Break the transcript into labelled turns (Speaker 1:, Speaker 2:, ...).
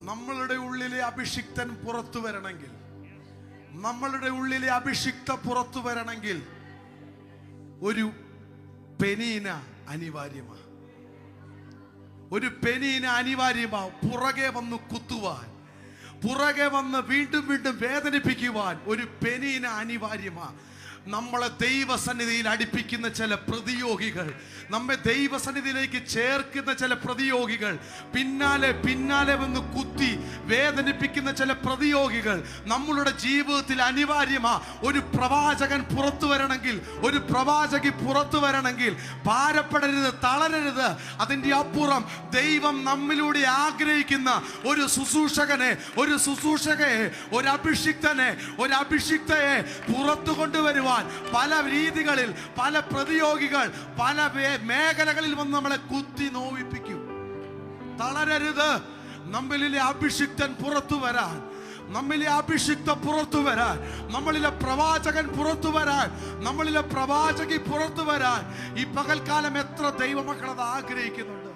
Speaker 1: നമ്മളുടെ ഉള്ളിലെ അഭിഷിക്തൻ പുറത്തു വരണമെങ്കിൽ, നമ്മളുടെ ഉള്ളിലെ അഭിഷിക്ത പുറത്തു വരണമെങ്കിൽ ഒരു പെനീന അനിവാര്യമാണ്. ഒരു പെനീന അനിവാര്യമാണ്. പുറകെ വന്ന് കുത്തുവാൻ, പുറകെ വന്ന് വീണ്ടും വീണ്ടും വേദനിപ്പിക്കുവാൻ ഒരു പെനീന അനിവാര്യമാണ്. നമ്മളെ ദൈവസന്നിധിയിൽ അടുപ്പിക്കുന്ന ചില പ്രതിയോഗികൾ, നമ്മെ ദൈവസന്നിധിയിലേക്ക് ചേർക്കുന്ന ചില പ്രതിയോഗികൾ, പിന്നാലെ പിന്നാലെ വന്ന് കുത്തി വേദനിപ്പിക്കുന്ന ചില പ്രതിയോഗികൾ നമ്മളുടെ ജീവിതത്തിൽ അനിവാര്യമാണ്. ഒരു പ്രവാചകൻ പുറത്തു വരണമെങ്കിൽ, ഒരു പ്രവാചകി പുറത്തു വരണമെങ്കിൽ ഭാരപ്പെടരുത്, തളരരുത്. അതിൻ്റെ അപ്പുറം ദൈവം നമ്മിലൂടെ ആഗ്രഹിക്കുന്ന ഒരു ശുശ്രൂഷകനെ, ഒരു ശുശ്രൂഷകയെ, ഒരു അഭിഷിക്തനെ, ഒരു അഭിഷിക്തയെ പുറത്തു കൊണ്ടുവരുവാൻ പല രീതികളിൽ, പല പ്രതിയോഗികൾ, പല മേഖലകളിൽ വന്ന് നമ്മളെ കുത്തി നോവിപ്പിക്കും. തളരരുത്. നമ്മളിലെ അഭിഷിക്തൻ പുറത്തു വരാൻ, നമ്മളിലെ അഭിഷിക്ത പുറത്തു വരാൻ, നമ്മളിലെ പ്രവാചകൻ പുറത്തു വരാൻ, നമ്മളിലെ പ്രവാചകി പുറത്തു വരാൻ ഈ പകൽക്കാലം എത്ര ദൈവമക്കൾ അത് ആഗ്രഹിക്കുന്നുണ്ട്.